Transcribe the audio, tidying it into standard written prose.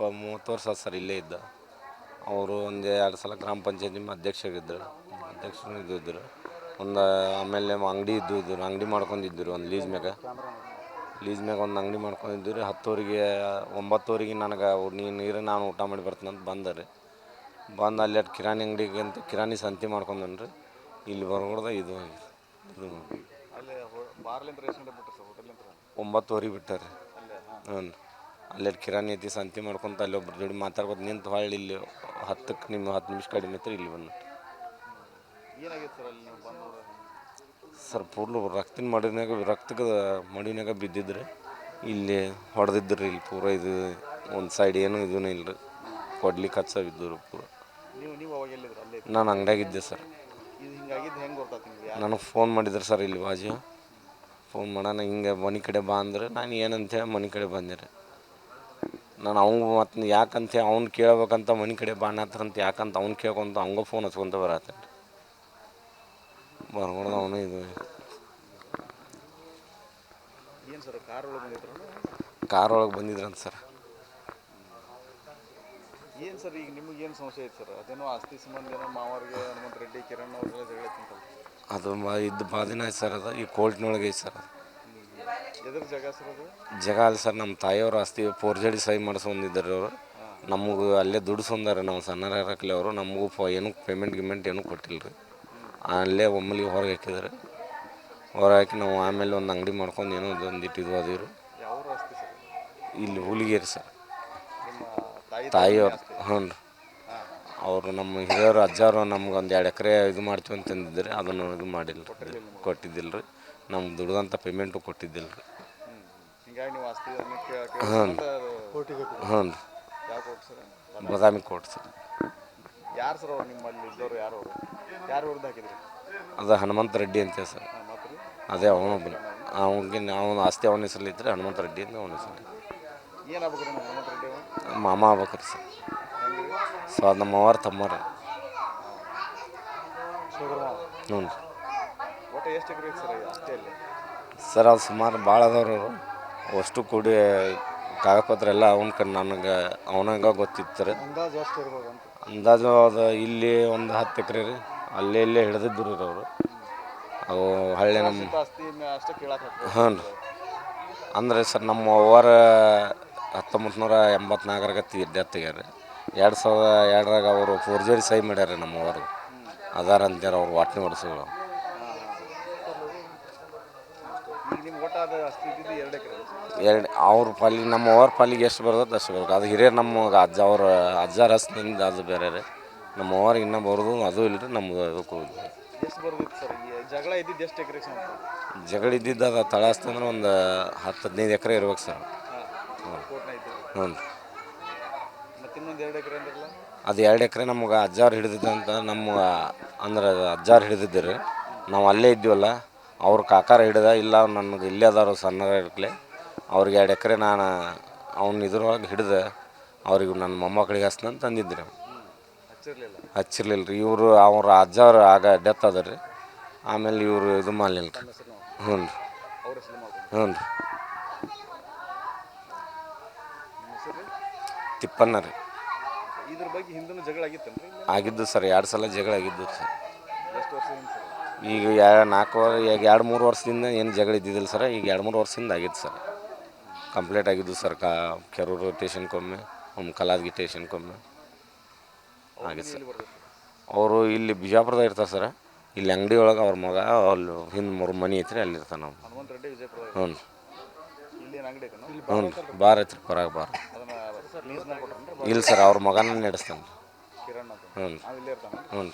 30 ವರ್ಷ ಆಯ್ತು ಸರ್ ಇಲ್ಲೇ ಇದ್ದ. ಅವರು ಒಂದು 2 ಸಲ ಗ್ರಾಮ ಪಂಚಾಯತಿ ಅಧ್ಯಕ್ಷರಿದ್ದರು, ಅಧ್ಯಕ್ಷರು ಇದ್ದಿದ್ದರು. ಆಮೇಲೆ ಅಂಗಡಿ ಇದ್ದಿದ್ರು, ಅಂಗಡಿ ಮಾಡ್ಕೊಂಡಿದ್ದರು ಒಂದು ಲೀಸ್ ಮ್ಯಾಗ ಒಂದು ಅಂಗಡಿ ಮಾಡ್ಕೊಂಡಿದ್ದು ರೀ. 10ವರೆಗೆ 9ವರೆಗೆ ನನಗೆ ನೀರು ನಾನು ಊಟ ಮಾಡಿ ಬರ್ತೀನಿ ಅಂತ ಬಂದೆ. ಅಲ್ಲಿ ಕಿರಾಣಿ ಅಂಗಡಿಗೆ ಅಂತ ಕಿರಾಣಿ ಸಂತೆ ಮಾಡ್ಕೊಂಡನ್ ರೀ. ಇಲ್ಲಿ ಬರೋದ ಇದು 9ವರೆಗೆ ಬಿಟ್ಟಾರೆ. ಅಲ್ಲೇ ಕಿರಾಣಿ ಐತಿ ಸಂತೆ ಮಾಡ್ಕೊಂತ ಅಲ್ಲಿ ಒಬ್ರು ಜೋಡಿ ಮಾತಾಡ್ಬೋದು ನಿಂತು ಹೊಳ್ಳಿ ಇಲ್ಲಿ 10 ನಿಮಿಷ ಕಡಿಮೆ ಇತ್ತು ಇಲ್ಲಿ ಬಂದು ಸರ್ ಪೂರ್ಲು ರಕ್ತದ ಮಡಿನಾಗ ಬಿದ್ದಿದ್ರಿ. ಇಲ್ಲಿ ಹೊಡೆದಿದ್ರಿ ಇಲ್ಲಿ ಪೂರ ಇದು ಒಂದು ಸೈಡ್ ಏನು ಇದೂ ಇಲ್ಲ ರೀ. ಕೊಡ್ಲಿಕ್ಕೆ ಹಚ್ಚ ಬಿದ್ದರು ಪೂರ. ನಾನು ಅಂಗಡಿಯಾಗಿದ್ದೆ ಸರ್. ನನಗೆ ಫೋನ್ ಮಾಡಿದ್ರು ಸರ್ ಇಲ್ಲಿ ಬಾಜು. ಫೋನ್ ಮಾಡೋಣ ಹಿಂಗೆ ಮನೆ ಕಡೆ ಬಾ ಅಂದ್ರೆ ನಾನು ಏನಂತೇಳಿ ಮನೆ ಕಡೆ ಬಂದೆ ರೀ. ನಾನು ಅವ್ನು ಮತ್ತು ಯಾಕಂತ ಅವ್ನು ಕೇಳ್ಬೇಕಂತ ಮನೆ ಕಡೆ ಬಾಣತ್ತಂತ ಯಾಕಂತ ಅವ್ನು ಕೇಳ್ಕೊಂತ ಅವಂಗ ಫೋನ್ ಹಚ್ಕೊಂತ ಬರತ್ತೆ ಬರ್ಬಾರ್ದು ಅವನು ಇದು ಕಾರ್ ಒಳಗೆ ಬಂದಿದ್ರಂತ ಸರ್. ಏನು ಸರ್ ಈಗ ನಿಮಗೇನು ಸಮಸ್ಯೆ ಐತೆ ಸರ್? ಅದೇನೋ ಆಸ್ತಿ ಸಂಬಂಧ ಏನೋ ಮಾವರಿಗೆ ಹನುಮಂತ ರೆಡ್ಡಿ ಕಿರಣ್ ಅವರೆಲ್ಲ ಜಗಳ ಐತಂತಲ್ಲ. ಅದು ಇದ್ದು ಭಾಳ ದಿನ ಆಯ್ತು ಸರ್. ಅದು ಈ ಕೋರ್ಟ್ನೊಳಗೆ ಐತೆ ಸರ್. ಎದ್ರ ಜಾಗ ಸರ್ ಅದು? ಜಾಗ ಅಲ್ಲ ಸರ್, ನಮ್ಮ ತಾಯಿಯವರು ಆಸ್ತಿ ಫೋರ್ಜರಿ ಸಹಿ ಮಾಡಿಸ್ಕೊಂಡಿದ್ದಾರೆ ಅವರು. ನಮಗೂ ಅಲ್ಲೇ ದುಡ್ಡು ನಾವು ಸಣ್ಣರ ಇರಕ್ಲಿ ಅವರು ನಮಗೂ ಏನೂ ಪೇಮೆಂಟ್ ಏನೂ ಕೊಟ್ಟಿಲ್ಲ ರೀ. ಅಲ್ಲೇ ಒಮ್ಮಲಿಗೆ ಹೊರಗೆ ಹಾಕಿದ್ದಾರೆ. ಹೊರಗೆ ಹಾಕಿ ನಾವು ಆಮೇಲೆ ಒಂದು ಅಂಗಡಿ ಮಾಡ್ಕೊಂಡು ಏನೋ ಒಂದು ಇಟ್ಟಿದ್ವು ಅದೀರು. ಯಾವ ಆಸ್ತಿ ಸರ್? ಇಲ್ಲಿ ಹುಲಿಗೇರಿ ಸರ್. ತಾಯಿಯವರು? ಹ್ಞೂ ರೀ. ಅವರು ನಮ್ಮ ಹಿರಿಯರು ಅಜ್ಜಾರು ನಮ್ಗೆ ಒಂದು 2 ಎಕರೆ ಇದು ಮಾಡ್ತೀವಿ ಅಂತಂದಿದ್ದರೆ ಅದನ್ನು ಇದು ಕೊಟ್ಟಿದ್ದಿಲ್ಲ ರೀ. ನಮ್ಗೆ ದುಡ್ದಂಥ ಪೇಮೆಂಟು ಕೊಟ್ಟಿದ್ದಿಲ್ಲ ರೀ. ಹ್ಞೂ ರೀ. ಬಾದಾಮಿ ಕೋರ್ಟ್ ಸರ್. ಯಾರು ಸರ್ ಅವ್ರು ನಿಮ್ಮಲ್ಲಿ ಇದ್ದವರು? ಯಾರು ವಿರುದ್ಧ ಹಾಕಿದ್ರಿ? ಅದು ಹನುಮಂತ ರೆಡ್ಡಿ ಅಂತ ಸರ್. ಅದೇ ಅವನೊಬ್ಬನು. ಅವನ ಆಸ್ತಿ ಅವನ ಹೆಸರಲ್ಲಿ ಇದ್ದರೆ ಹನುಮಂತ ರೆಡ್ಡಿ ಅಂತ ಅವನ ಹೆಸರಲ್ಲಿ. ಏನಾಗ್ಬೇಕು ರೀ ಹನುಮಂತ ರೆಡ್ಡಿ? ಮಾಮ ಆಗ್ಬೇಕ್ರಿ ಸರ್. ಸೊ ಅದು ನಮ್ಮ ಅವ್ರ ತಮ್ಮರ. ಹ್ಞೂ ರೀ. ಒಟ್ಟು ಎಷ್ಟು ಎಕರೆ ಸರ್ ಆಸ್ತಿಯಲ್ಲಿ? ಸರ್ ಅದು ಸುಮಾರು ಭಾಳ ಅದಾವ್ರು. ಅವರು ಅಷ್ಟು ಕೂಡಿ ಕಾಗದಪತ್ರ ಎಲ್ಲ ನನಗೆ ಅವನಂಗ ಗೊತ್ತಿತ್ತು ರೀ. ಅಂದಾಜು ಅದು ಇಲ್ಲಿ ಒಂದು 10 ಎಕರೆ ರೀ. ಅಲ್ಲೇ ಹಿಡಿದಿದ್ರು ರೀ ಅವರು. ಅವು ಹಳ್ಳಿ ನಮ್ಮ ಹ್ಞೂ ರೀ. ಅಂದರೆ ಸರ್ ನಮ್ಮ ಅವ್ವರ 1984 ಡೆತ್ ಆಗ್ಯಾರ ರೀ. 2002 ಅವರು ಫೋರ್ಜರಿ ಸಹಿ ಮಾಡ್ಯಾರ ನಮ್ಮ ಅವ್ರು. ಅದಾರ ಅಂತಾರೆ ಅವ್ರು ವಾಟ್ನಿ ಹೊಡ್ಸೋರು. ಅವ್ರ ಪಾಲಿಗೆ ನಮ್ಮ ಅವ್ರ ಪಾಲಿಗೆ ಎಷ್ಟು ಬರ್ತದೆ ಅಷ್ಟು ಬರ್ಬೇಕು. ಅದು ಹಿರಿಯರು ನಮಗೆ ಅವ್ರ ಅಜ್ಜಾರ ಹಸ್ತಿಂದ ಅದು ಬೇರೆ ರೀ. ನಮ್ಮ ಅವ್ರಿಗೆ ಇನ್ನೂ ಬರೋದು ಅದು ಇಲ್ಲ ರೀ. ನಮ್ದು ಅದಕ್ಕೂ ಎಷ್ಟು ಬರ್ದಿತ್ತು ಸರ್? ಜಗಳ ಇದ್ದಿದ್ದು ಎಷ್ಟು ಎಕರೆ ಸರ್? ಜಗಳ ಇದ್ದಿದ್ದು ಅದು ತಳ ಆಸ್ತಿ ಅಂದ್ರೆ ಒಂದು 10-15 ಎಕರೆ ಇರ್ಬೇಕು ಸರ್. ಹ್ಞೂ ರೀ. ಮತ್ತು ಇನ್ನೊಂದು 2 ಎಕರೆ ಅಂದ್ರಲ್ಲ? ಅದು 2 ಎಕರೆ ನಮ್ಗೆ ಅಜ್ಜಾರು ಹಿಡಿದಿದ್ದಂತ ಅಂದ್ರೆ ಅಜ್ಜಾರು ಹಿಡಿದಿದ್ದರು. ನಾವು ಅಲ್ಲೇ ಇದ್ದೀವಲ್ಲ, ಅವ್ರ ಕಾಕಾರ ಇಲ್ಲ ನನಗೆ ಇಲ್ಲೇ ಅದಾರು ಸಣ್ಣರ ಇರ್ಕಲೆ ಅವ್ರಿಗೆ 2 ಎಕರೆ ನಾನು ಅವ್ನ ಇದ್ರೊಳಗೆ ಹಿಡಿದು ಅವ್ರಿಗೆ ನನ್ನ ಮೊಮ್ಮಕ್ಕಳಿಗೆ ಹಚ್ತಂತ ತಂದಿದ್ರಿ. ಹಚ್ಚಿರ್ಲಿಲ್ಲ ರೀ. ಅವ್ರ ಅಜ್ಜಾರು ಆಗ ಡೆತ್ ಅದ ರೀ. ಆಮೇಲೆ ಇವರು ಇದು ಮಾಡಲಿಲ್ಲ ರೀ. ಹ್ಞೂ ರೀ. ಹ್ಞೂ ರೀ. ತಿಪ್ಪಣ್ಣ ರೀ. ಇದ್ರ ಬಗ್ಗೆ ಹಿಂದೂ ಜಗಳ ಆಗಿದ್ದು ಸರ್. 2 ಸಲ ಜಗಳ ಆಗಿದ್ದು ಸರ್. ಎಷ್ಟು ವರ್ಷದಿಂದ ಸರ್? ಈಗ 2-3 ವರ್ಷದಿಂದ ಏನು ಜಗಳ ಇದ್ದಿದ್ದಿಲ್ಲ ಸರ್. ಈಗ 2-3 ವರ್ಷದಿಂದ ಆಗಿತ್ತು ಸರ್. ಕಂಪ್ಲೀಟ್ ಆಗಿದ್ದು ಸರ್. ಕೆರೂರು ಸ್ಟೇಷನ್ಗೊಮ್ಮೆ, ಕಲಾದಗಿ ಸ್ಟೇಷನ್ಗೊಮ್ಮೆ ಆಗಿತ್ತು ಸರ್. ಅವರು ಇಲ್ಲಿ ಬಿಜಾಪುರದಾಗ ಇರ್ತಾರೆ ಸರ್. ಇಲ್ಲಿ ಅಂಗಡಿ ಒಳಗೆ ಅವ್ರ ಮಗ ಅಲ್ಲಿ ಹಿಂದೆ 3 ಮನೆ ಐತ್ರಿ, ಅಲ್ಲಿರ್ತಾನೆ ನಾವು. ಹ್ಞೂ ರೀ. ಹ್ಞೂ ರೀ. ಬಾರ್ ಐತ್ರಿ ಹೊರಗೆ ಬಾರ್. ಇಲ್ಲ ಸರ್, ಅವ್ರ ಮಗನ ನಡೆಸ್ತಾನೆ. ಕಿರಣ್ ಅಂತ? ಹ್ಞೂ ರೀ. ಇಲ್ಲೇ ಇರ್ತಾನೆ? ಹ್ಞೂ ರೀ.